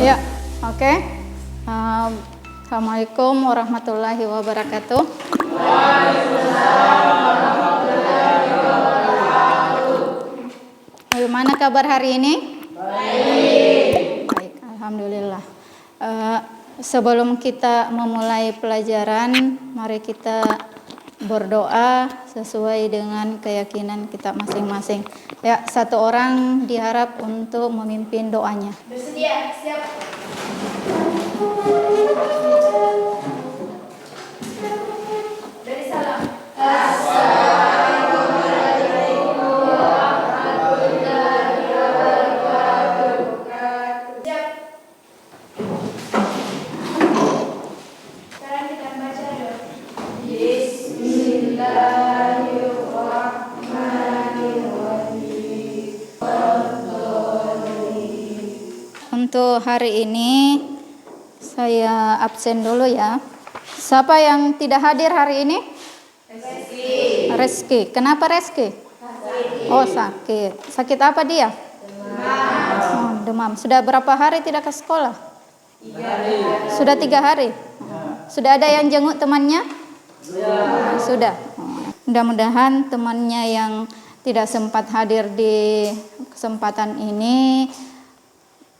Ya, oke. Assalamualaikum warahmatullahi wabarakatuh. Bagaimana kabar hari ini? Baik, alhamdulillah. Sebelum kita memulai pelajaran, mari kita berdoa sesuai dengan keyakinan kita masing-masing. Ya, satu orang diharap untuk memimpin doanya. Bersedia, siap. Dari salam. Assalamualaikum warahmatullahi wabarakatuh. Siap. Sekarang kita baca doa. Bismillahirrahmanirrahim. Untuk hari ini saya absen dulu ya. Siapa yang tidak hadir hari ini? Reski. Kenapa Reski? Oh, sakit. Sakit apa dia? Demam. Oh, demam. Sudah berapa hari tidak ke sekolah? 3 hari. Sudah 3 hari. Sudah ada yang jenguk temannya? Sudah. Mudah-mudahan temannya yang tidak sempat hadir di kesempatan ini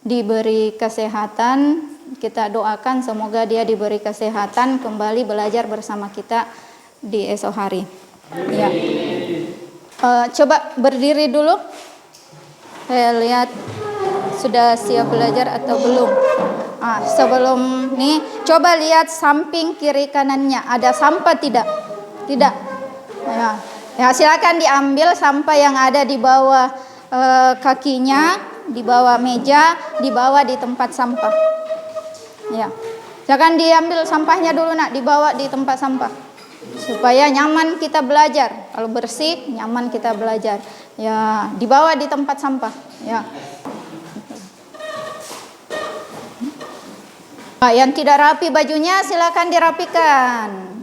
diberi kesehatan. Kita doakan semoga dia diberi kesehatan kembali belajar bersama kita di esok hari. Ya. Coba berdiri dulu. Saya lihat sudah siap belajar atau belum. Sebelum nih, coba lihat samping kiri kanannya ada sampah tidak? Tidak. Ya, silakan diambil sampah yang ada di bawah kakinya, di bawah meja, dibawa di tempat sampah. Ya, silakan diambil sampahnya dulu nak, dibawa di tempat sampah supaya nyaman kita belajar. Kalau bersih, nyaman kita belajar. Ya, dibawa di tempat sampah. Ya. Yang tidak rapi bajunya silakan dirapikan.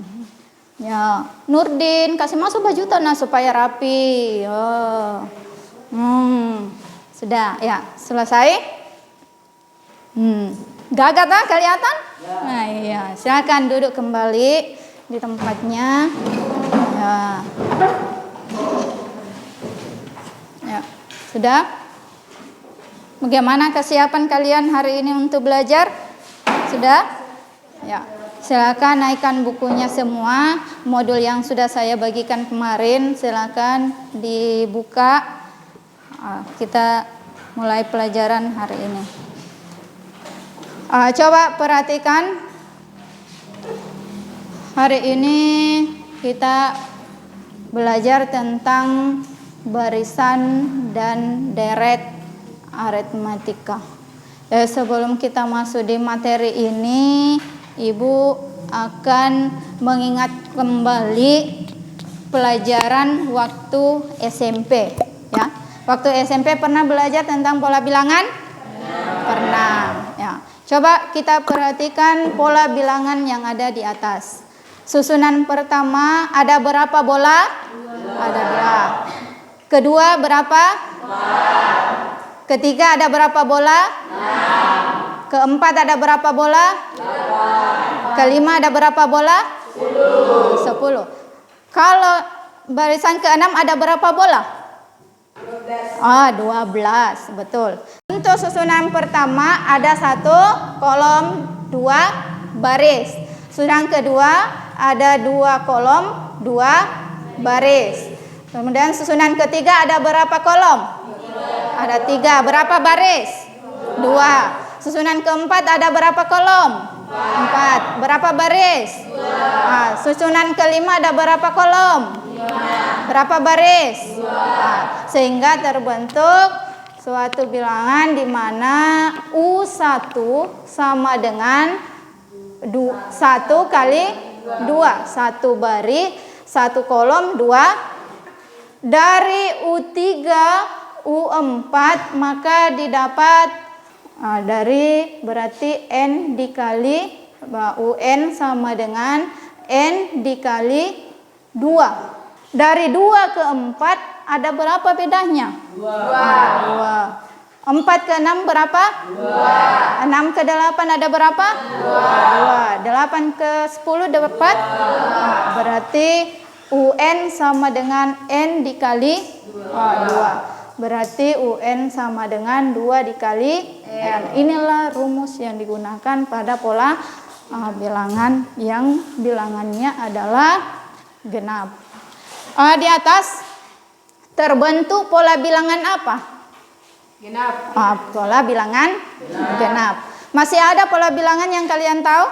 Ya, Nurdin kasih masuk baju tanah supaya rapi. Oh. Sudah, ya, selesai. Gagat kelihatan? Nah, iya, silakan duduk kembali di tempatnya. Ya. Ya, sudah. Bagaimana kesiapan kalian hari ini untuk belajar? Sudah? Ya. Silakan naikkan bukunya semua. Modul yang sudah saya bagikan kemarin silakan dibuka. Kita mulai pelajaran hari ini. Coba perhatikan. Hari ini kita belajar tentang barisan dan deret aritmatika. Sebelum kita masuk di materi ini, Ibu akan mengingat kembali pelajaran waktu SMP. Ya, waktu SMP pernah belajar tentang pola bilangan? Pernah. Ya. Coba kita perhatikan pola bilangan yang ada di atas. Susunan pertama ada berapa bola? Ada 2. Kedua berapa? 4. Ketiga ada berapa bola? 6. Keempat ada berapa bola? 8. Kelima ada berapa bola? 10. Kalau barisan ke-6 ada berapa bola? 12. Betul. Untuk susunan pertama ada 1 kolom 2 baris. Susunan kedua ada 2 kolom 2 baris. Kemudian susunan ketiga ada berapa kolom? Ada 3. Berapa baris? 2. Susunan keempat ada berapa kolom? 4. Berapa baris? 2. Susunan kelima ada berapa kolom? 5. Berapa baris? 2. Sehingga terbentuk suatu bilangan di mana U1 sama dengan 1 kali 2. 1 baris, 1 kolom, 2. Dari U3, U4 maka didapat dari berarti N dikali UN sama dengan N dikali 2. Dari 2 ke 4 ada berapa bedanya? 2. 4 ke 6 berapa? 2. 6 ke 8 ada berapa? 2. 8 ke 10 dapat? Berarti UN sama dengan N dikali 2. Berarti UN sama dengan 2 dikali N. Inilah rumus yang digunakan pada pola bilangan yang bilangannya adalah genap. Di atas terbentuk pola bilangan apa? Genap. Pola bilangan genap. Masih ada pola bilangan yang kalian tahu?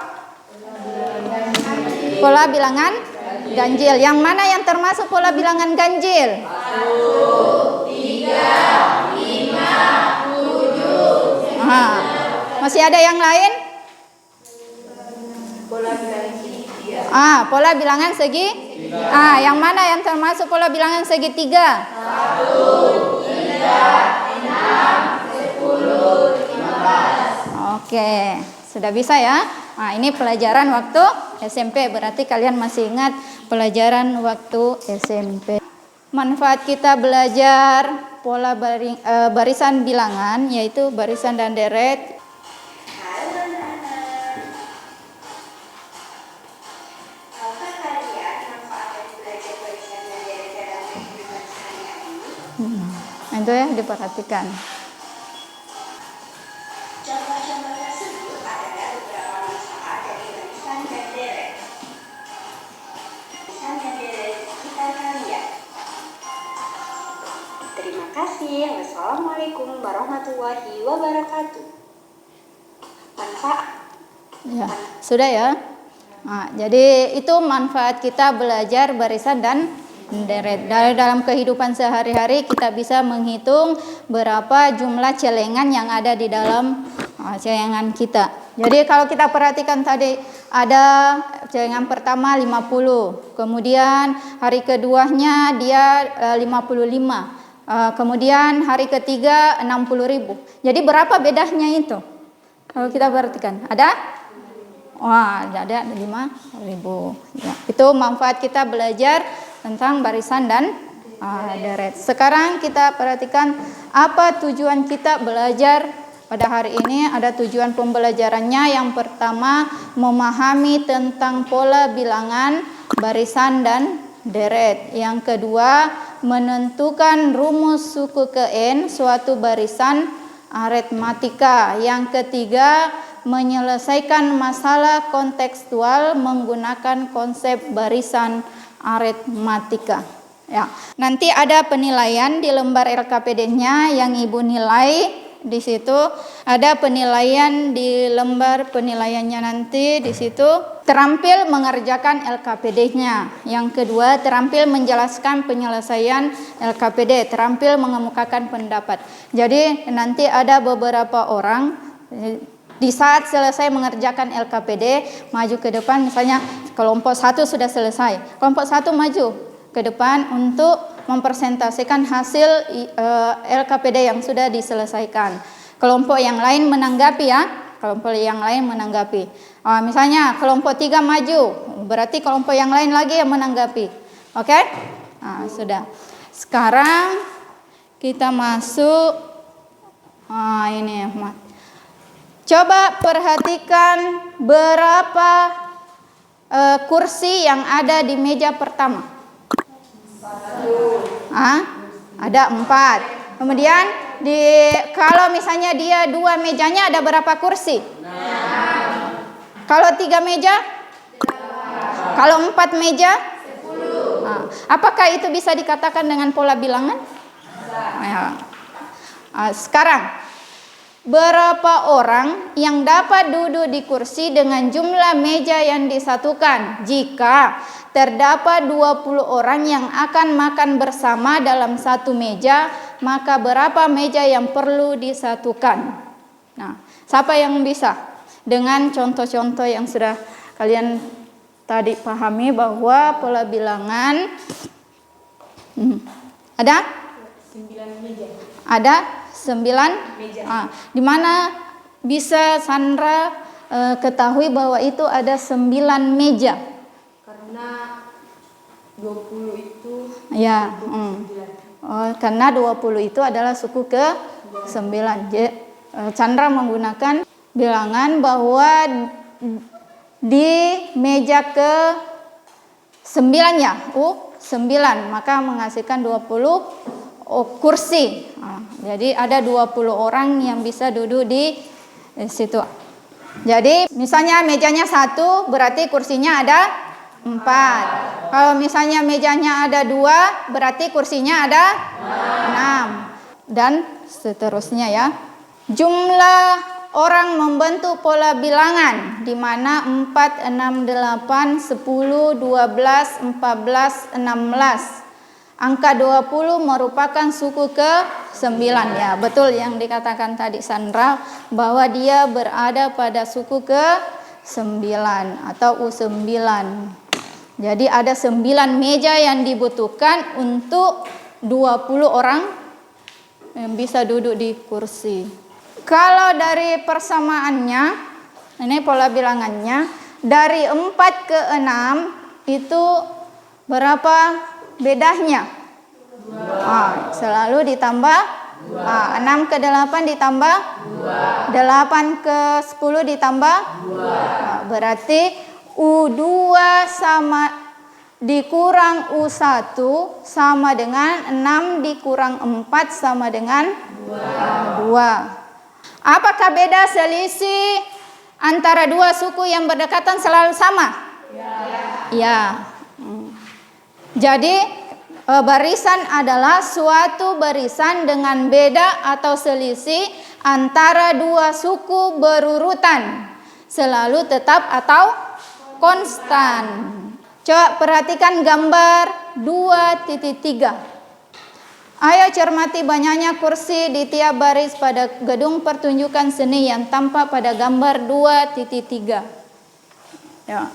Pola bilangan ganjil. Yang mana yang termasuk pola bilangan ganjil? 1, 3, 5, 7. Masih ada yang lain? Pola bilangan segitiga. Pola bilangan segi. Yang mana yang termasuk pola bilangan segitiga? 1, 3, 6, 10, 15. Oke, sudah bisa ya. Ini pelajaran waktu SMP. Berarti kalian masih ingat pelajaran waktu SMP. Manfaat kita belajar pola barisan bilangan, yaitu barisan dan deret. Itu ya diperhatikan. Contoh-contoh tersebut adalah beberapa manfaat dari barisan dan deret. Barisan dan deret kita lihat. Terima kasih. Wassalamualaikum warahmatullahi wabarakatuh. Manfaat. Ya, sudah ya. Jadi itu manfaat kita belajar barisan dan deret. Dalam kehidupan sehari-hari kita bisa menghitung berapa jumlah celengan yang ada di dalam celengan kita. Jadi kalau kita perhatikan tadi ada celengan pertama 50, kemudian hari keduanya dia 55, kemudian hari ketiga 60.000. Jadi berapa bedanya itu? Kalau kita perhatikan ada? Ada 5.000. Ya, itu manfaat kita belajar tentang barisan dan deret. Sekarang kita perhatikan apa tujuan kita belajar pada hari ini. Ada tujuan pembelajarannya. Yang pertama, memahami tentang pola bilangan barisan dan deret. Yang kedua, menentukan rumus suku ke N suatu barisan aritmatika. Yang ketiga, menyelesaikan masalah kontekstual menggunakan konsep barisan aritmatika. Ya, nanti ada penilaian di lembar LKPD-nya yang Ibu nilai di situ. Ada penilaian di lembar penilaiannya nanti di situ. Terampil mengerjakan LKPD-nya. Yang kedua, terampil menjelaskan penyelesaian LKPD, terampil mengemukakan pendapat. Jadi nanti ada beberapa orang di saat selesai mengerjakan LKPD, maju ke depan, misalnya kelompok 1 sudah selesai. Kelompok 1 maju ke depan untuk mempresentasikan hasil LKPD yang sudah diselesaikan. Kelompok yang lain menanggapi ya. Kelompok yang lain menanggapi. Misalnya kelompok 3 maju, berarti kelompok yang lain lagi yang menanggapi. Oke? Sudah. Sekarang kita masuk ini coba perhatikan berapa kursi yang ada di meja pertama. 1. Ada 4. Kemudian kalau misalnya dia 2 mejanya ada berapa kursi? 6. Kalau 3 meja? 8. Kalau 4 meja? 10. Apakah itu bisa dikatakan dengan pola bilangan? Sekarang berapa orang yang dapat duduk di kursi dengan jumlah meja yang disatukan jika terdapat 20 orang yang akan makan bersama dalam satu meja, maka berapa meja yang perlu disatukan? Siapa yang bisa? Dengan contoh-contoh yang sudah kalian tadi pahami bahwa pola bilangan ada 9 meja. Ada 9 meja. Di mana bisa Sandra ketahui bahwa itu ada 9 meja? Karena 20 itu Ya, karena 20 itu adalah suku ke Chandra menggunakan bilangan bahwa di meja ke 9 ya, U9, maka menghasilkan 20 kursi. Jadi ada 20 orang yang bisa duduk di situ. Jadi misalnya mejanya 1, berarti kursinya ada 4. Kalau misalnya mejanya ada 2, berarti kursinya ada 6. Dan seterusnya ya. Jumlah orang membentuk pola bilangan di mana 4, 6, 8, 10, 12, 14, 16. Angka 20 merupakan suku ke-9 ya. Betul yang dikatakan tadi Sandra bahwa dia berada pada suku ke-9 atau U9. Jadi ada 9 meja yang dibutuhkan untuk 20 orang yang bisa duduk di kursi. Kalau dari persamaannya, ini pola bilangannya, dari 4 ke 6 itu berapa bedanya? Selalu ditambah 6 ke 8 ditambah 8 ke 10 ditambah berarti U2 sama dikurang U1 sama dengan 6 dikurang 4 sama dengan 2. Apakah beda selisih antara dua suku yang berdekatan selalu sama? Ya. Jadi barisan adalah suatu barisan dengan beda atau selisih antara dua suku berurutan, selalu tetap atau konstan. Coba perhatikan gambar 2.3. Ayo cermati banyaknya kursi di tiap baris pada gedung pertunjukan seni yang tampak pada gambar 2.3. Ya.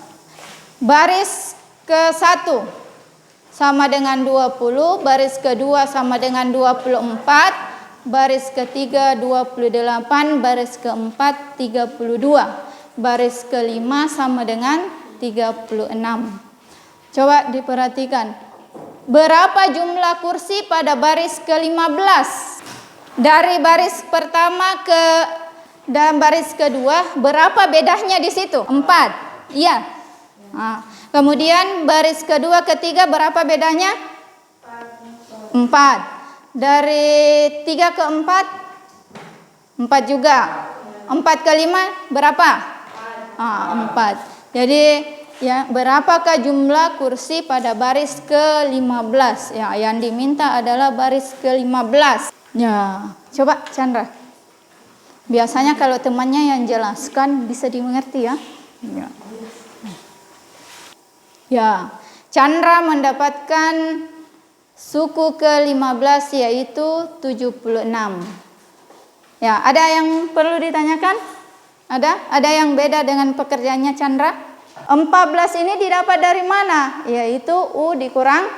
Baris ke-1 sama dengan 20, baris kedua sama dengan 24, baris ketiga 28, baris keempat 32, baris kelima sama dengan 36. Coba diperhatikan. Berapa jumlah kursi pada baris ke-15? Dari baris pertama ke dan baris kedua, berapa bedanya di situ? 4. Iya. Kemudian baris kedua, ketiga berapa bedanya? 4. Dari 3 ke 4? 4 juga. 4 ke 5 berapa? 4. Jadi ya, berapakah jumlah kursi pada baris ke-15? Ya, yang diminta adalah baris ke-15. Ya, coba Chandra. Biasanya kalau temannya yang jelaskan bisa dimengerti ya. Ya, Chandra mendapatkan suku ke-15 yaitu 76. Ya, ada yang perlu ditanyakan? Ada yang beda dengan pekerjaannya Chandra? 14 ini didapat dari mana? Yaitu U dikurang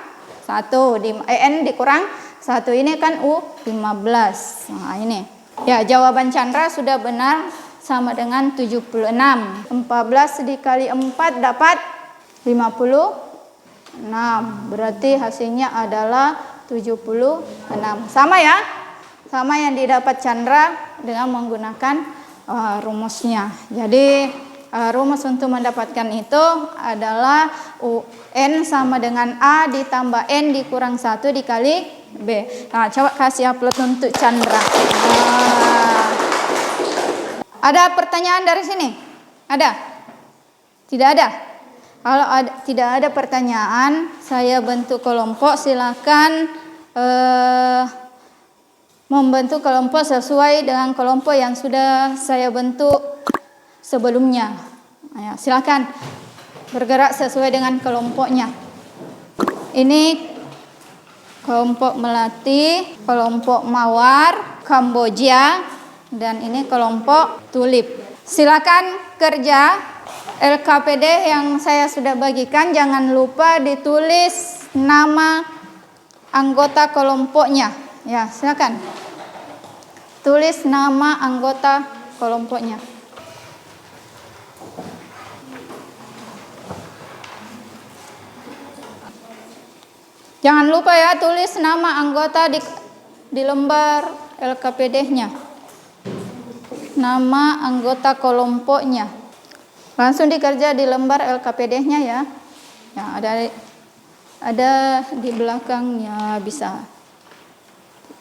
1, N dikurang 1. Ini kan U15. Nah, ini. Ya, jawaban Chandra sudah benar sama dengan 76. 14 dikali 4 dapat 56. Berarti hasilnya adalah 76. Sama ya? Sama yang didapat Chandra dengan menggunakan rumusnya. Jadi rumus untuk mendapatkan itu adalah UN sama dengan A ditambah N dikurang 1 dikali B. Nah, coba kasih upload untuk Chandra. Ada pertanyaan dari sini? Ada? Tidak ada? Kalau tidak ada pertanyaan, saya bentuk kelompok. Silakan membentuk kelompok sesuai dengan kelompok yang sudah saya bentuk sebelumnya. Ya, silakan bergerak sesuai dengan kelompoknya. Ini kelompok Melati, kelompok Mawar, Kamboja, dan ini kelompok Tulip. Silakan kerja. LKPD yang saya sudah bagikan, jangan lupa ditulis nama anggota kelompoknya. Ya, silakan. Tulis nama anggota kelompoknya. Jangan lupa ya, tulis nama anggota di lembar LKPD-nya. Nama anggota kelompoknya. Langsung dikerja di lembar LKPD-nya ya. Ya, ada di belakangnya bisa.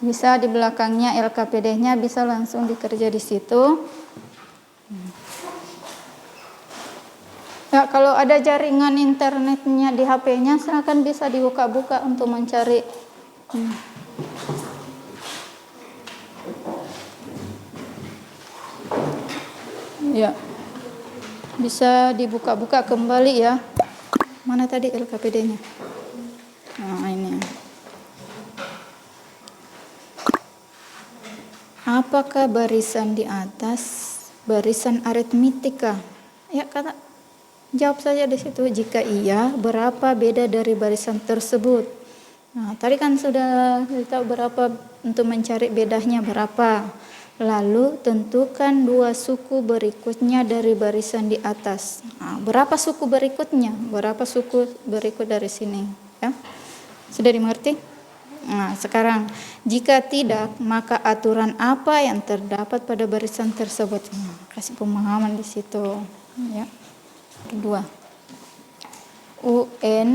Bisa di belakangnya LKPD-nya, bisa langsung dikerja di situ. Ya, kalau ada jaringan internetnya di HP-nya, silakan bisa dibuka-buka untuk mencari. Ya, bisa dibuka-buka kembali ya. Mana tadi LKPD-nya? Nah, ini. Apakah barisan di atas barisan aritmetika? Ya, jawab saja di situ. Jika iya, berapa beda dari barisan tersebut? Nah, tadi kan sudah tahu berapa untuk mencari bedanya berapa. Lalu tentukan dua suku berikutnya dari barisan di atas. Nah, berapa suku berikutnya? Berapa suku berikut dari sini? Ya, sudah dimengerti? Nah, sekarang jika tidak, maka aturan apa yang terdapat pada barisan tersebut? Nah, kasih pemahaman di situ. Ya. Kedua, UN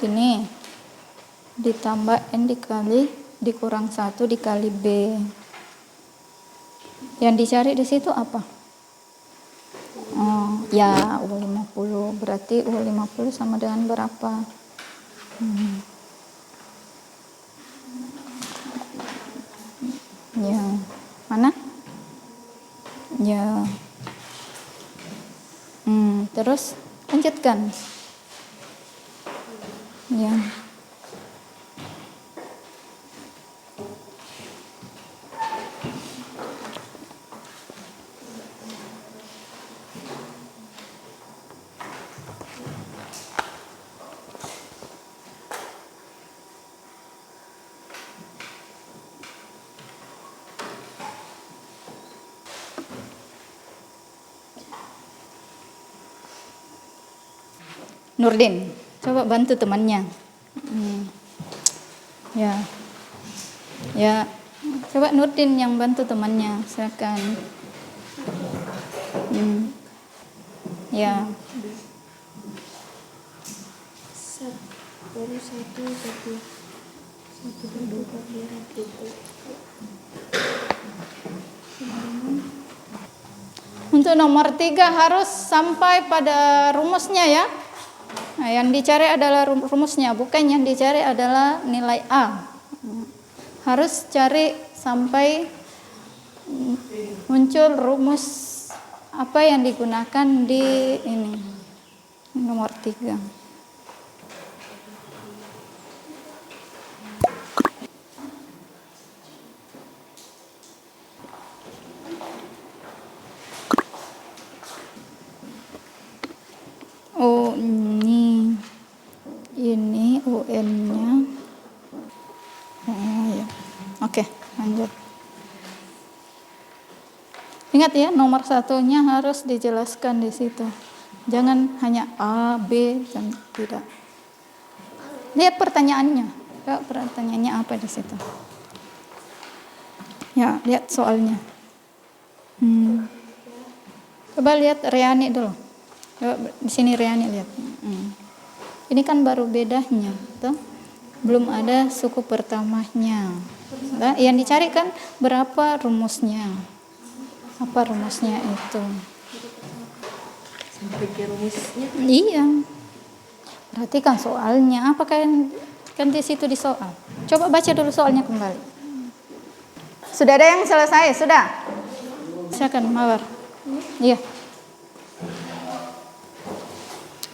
ini ditambah N dikurang 1 dikali B. Yang dicari di situ apa? Ya U50. Berarti U50 sama dengan berapa? Ya, mana? Ya. Terus lanjutkan. Ya. Nurdin, coba bantu temannya. Ya, coba Nurdin yang bantu temannya, silakan. Ya. Untuk nomor 3 harus sampai pada rumusnya ya. Nah, yang dicari adalah rumusnya, bukan yang dicari adalah nilai A. Harus cari sampai muncul rumus apa yang digunakan di ini nomor 3. Oh, ini UN-nya. Ya. Oke, lanjut. Ingat ya, nomor 1-nya harus dijelaskan di situ. Jangan hanya A, B, dan tidak. Lihat pertanyaannya. Pertanyaannya apa di situ? Ya, lihat soalnya. Coba lihat Reani dulu. Coba di sini Reani lihat. Ini kan baru bedanya, tuh. Belum ada suku pertamanya. Nah, yang dicari kan berapa rumusnya? Apa rumusnya itu? Sampai ke rumusnya. Iya. Perhatikan soalnya. Apa kan di situ di soal? Coba baca dulu soalnya kembali. Sudah ada yang selesai? Sudah? Silakan, Mawar. Iya.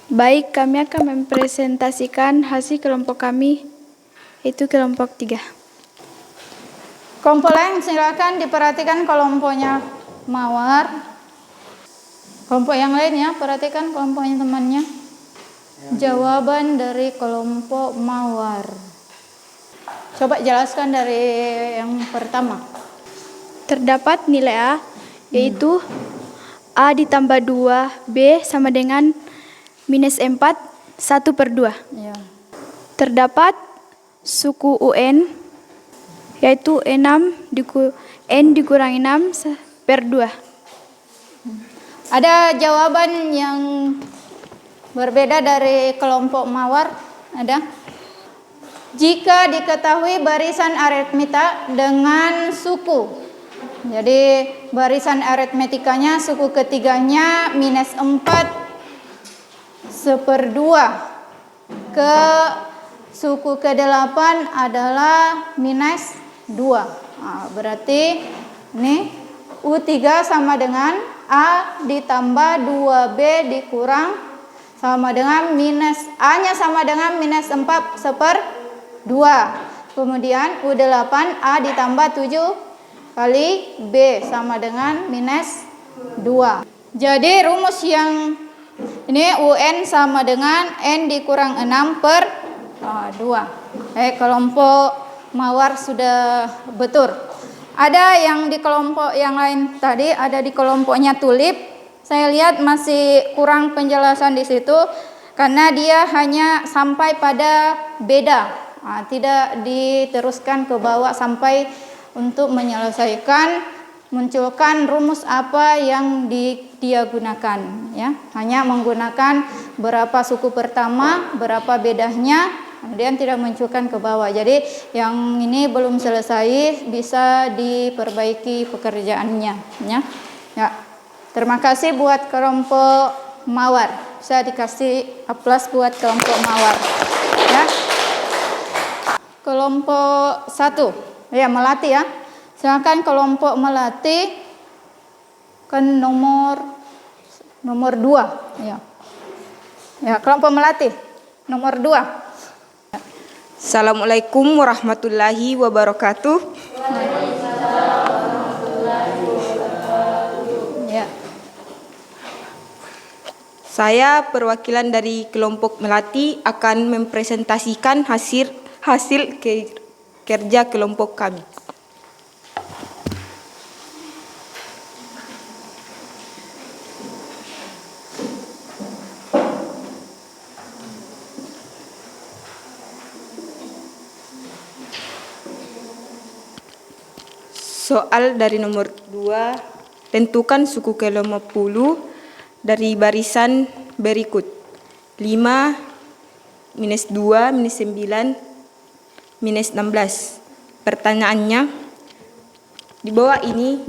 Baik, kami akan mempresentasikan hasil kelompok kami, itu kelompok 3. Kelompok lain silakan diperhatikan kelompoknya Mawar. Kelompok yang lain ya, perhatikan kelompoknya temannya. Jawaban dari kelompok Mawar. Coba jelaskan dari yang pertama. Terdapat nilai A, yaitu A ditambah 2B sama dengan minus 4 1/2. Ya. Terdapat suku UN, yaitu N dikurangi 6/2. Ada jawaban yang berbeda dari kelompok mawar? Ada? Jika diketahui barisan aritmetika dengan suku. Jadi barisan aritmetikanya suku ketiganya -4/2. Ke suku ke-8 adalah -2. Berarti ini U3 sama dengan A ditambah 2B dikurang sama dengan A-nya sama dengan -4/2. Kemudian U8 A ditambah 7 kali B sama dengan -2. Jadi rumus yang ini UN sama dengan N dikurang 6/2. Kelompok mawar sudah betul. Ada yang di kelompok yang lain tadi, ada di kelompoknya tulip. Saya lihat masih kurang penjelasan di situ karena dia hanya sampai pada beda, tidak diteruskan ke bawah sampai untuk menyelesaikan munculkan rumus apa yang dia gunakan, ya. Hanya menggunakan berapa suku pertama, berapa bedanya, kemudian tidak munculkan ke bawah. Jadi yang ini belum selesai, bisa diperbaiki pekerjaannya, ya. Ya. Terima kasih buat kelompok mawar. Bisa dikasih aplaus buat kelompok mawar, ya. Kelompok 1, ya, melati, ya. Silakan kelompok melati kan nomor 2, ya. Ya, kelompok melati nomor 2. Assalamualaikum warahmatullahi wabarakatuh. Ya. Saya perwakilan dari kelompok melati akan mempresentasikan hasil kerja kelompok kami. Soal dari nomor 2, tentukan suku ke-50 dari barisan berikut. 5, -2, -9, -16. Pertanyaannya, di bawah ini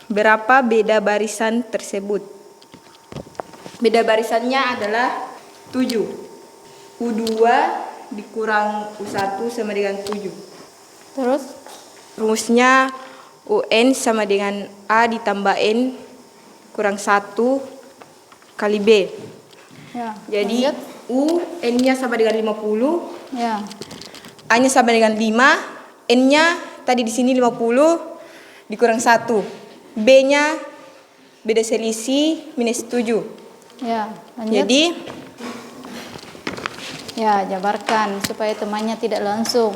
berapa beda barisan tersebut? Beda barisannya adalah 7. U2 dikurang U1 sama dengan 7. Terus Rumusnya UN sama dengan A ditambah N kurang 1 kali B. ya. Jadi Lanjut. U N-nya sama dengan 50, Ya. A-nya sama dengan 5, N-nya tadi di sini 50 dikurang 1. B-nya beda selisih -7. Ya, lanjut. Jadi ya, jabarkan supaya temannya tidak langsung.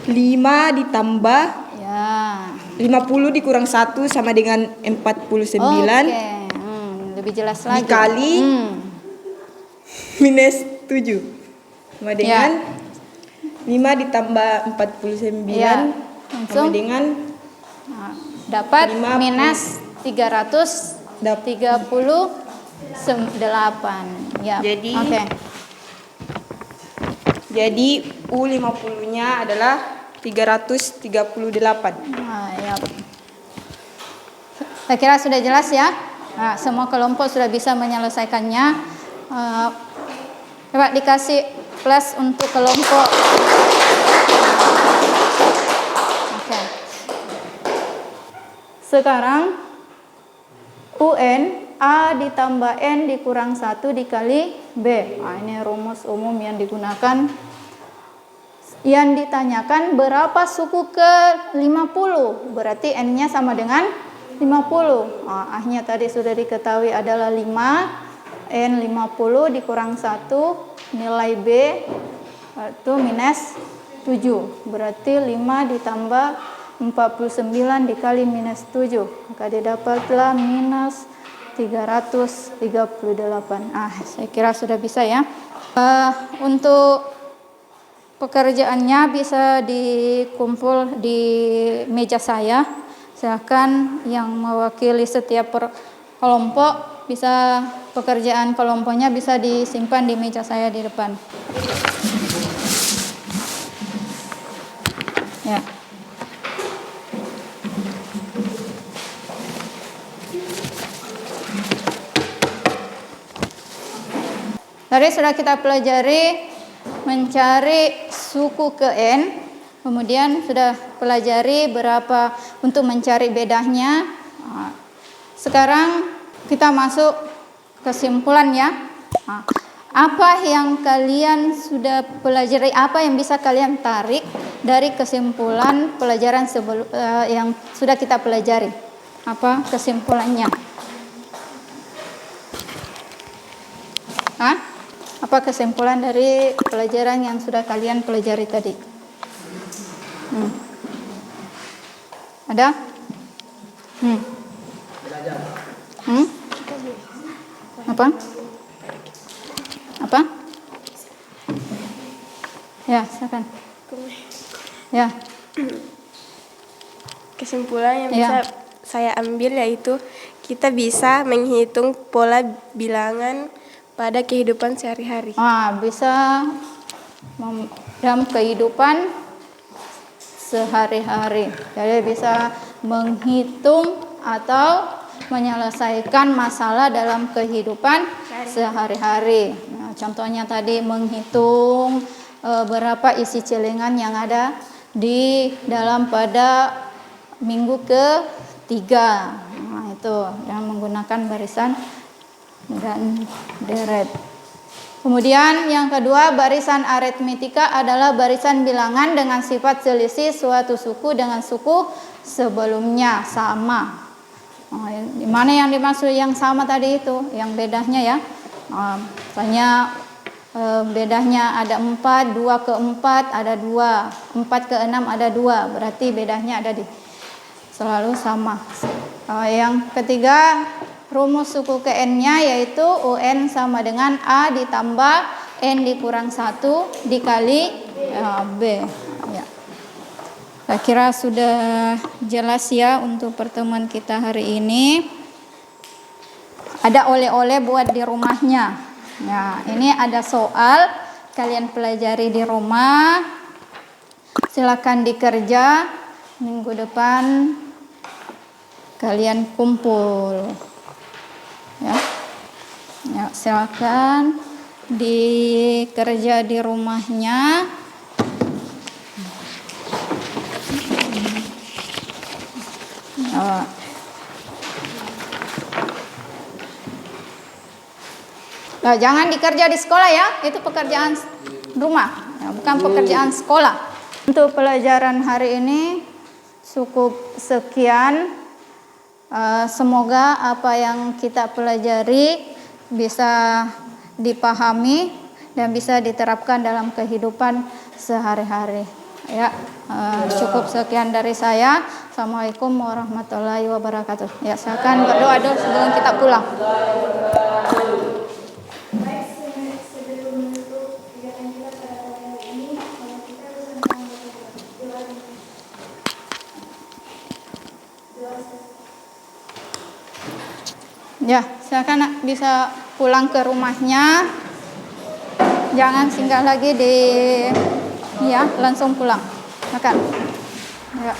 5 ditambah Ya. 50 dikurang 1 sama dengan 49. Oke. Lebih jelas lagi. Dikali -7 sama dengan 5 ditambah 49 Ya. sama Langsung. dengan Nah, dapat 50. -338. Ya. Jadi- Oke. Jadi U50-nya adalah 338. Nah, ya. Saya kira sudah jelas, ya. Nah, semua kelompok sudah bisa menyelesaikannya. Coba dikasih plus untuk kelompok. Oke. Sekarang UN A ditambah N dikurang 1 dikali B. Nah, ini rumus umum yang digunakan. Yang ditanyakan berapa suku ke-50. Berarti N-nya sama dengan 50. Nah, A-nya tadi sudah diketahui adalah 5. N 50 dikurang 1. Nilai B itu -7. Berarti 5 ditambah 49 dikali -7. Maka didapatlah 338. Saya kira sudah bisa ya. Untuk pekerjaannya bisa dikumpul di meja saya. Silakan yang mewakili setiap kelompok, bisa pekerjaan kelompoknya bisa disimpan di meja saya di depan. Ya. Tadi sudah kita pelajari mencari suku ke N, kemudian sudah pelajari berapa untuk mencari bedanya. Sekarang kita masuk kesimpulan ya. Apa yang kalian sudah pelajari, apa yang bisa kalian tarik dari kesimpulan pelajaran yang sudah kita pelajari? Apa kesimpulannya? Apa kesimpulan dari pelajaran yang sudah kalian pelajari tadi? Ada? Apa? Apa? Ya, silakan. Ya. Kesimpulan yang bisa saya ambil yaitu kita bisa menghitung pola bilangan pada kehidupan sehari-hari. Bisa dalam kehidupan sehari-hari. Jadi bisa menghitung atau menyelesaikan masalah dalam kehidupan sehari-hari. Nah, contohnya tadi menghitung berapa isi celengan yang ada di dalam pada minggu ketiga. Nah, itu yang menggunakan barisan dan deret. Kemudian yang kedua, barisan aritmetika adalah barisan bilangan dengan sifat selisih suatu suku dengan suku sebelumnya sama. Di mana yang dimaksud yang sama tadi itu, yang bedanya ya. Misalnya bedanya ada 4, 2 ke 4 ada 2, 4 ke 6 ada 2, berarti bedanya ada di selalu sama. Yang ketiga, rumus suku ke N-nya yaitu UN sama dengan A ditambah N dikurang 1 dikali B. Ya. Saya kira sudah jelas ya untuk pertemuan kita hari ini. Ada oleh-oleh buat di rumahnya. Nah, ini ada soal kalian pelajari di rumah. Silakan dikerja. Minggu depan kalian kumpul. Ya, silakan dikerja di rumahnya. Nah, jangan dikerja di sekolah ya, itu pekerjaan rumah, ya, bukan pekerjaan sekolah. Untuk pelajaran hari ini cukup sekian. Semoga apa yang kita pelajari bisa dipahami dan bisa diterapkan dalam kehidupan sehari-hari. Ya, cukup sekian dari saya. Assalamualaikum warahmatullahi wabarakatuh. Ya, silakan berdoa dulu sebelum kita pulang. Ya, silakan bisa pulang ke rumahnya. Jangan singgah lagi di langsung pulang. Makan. Ya.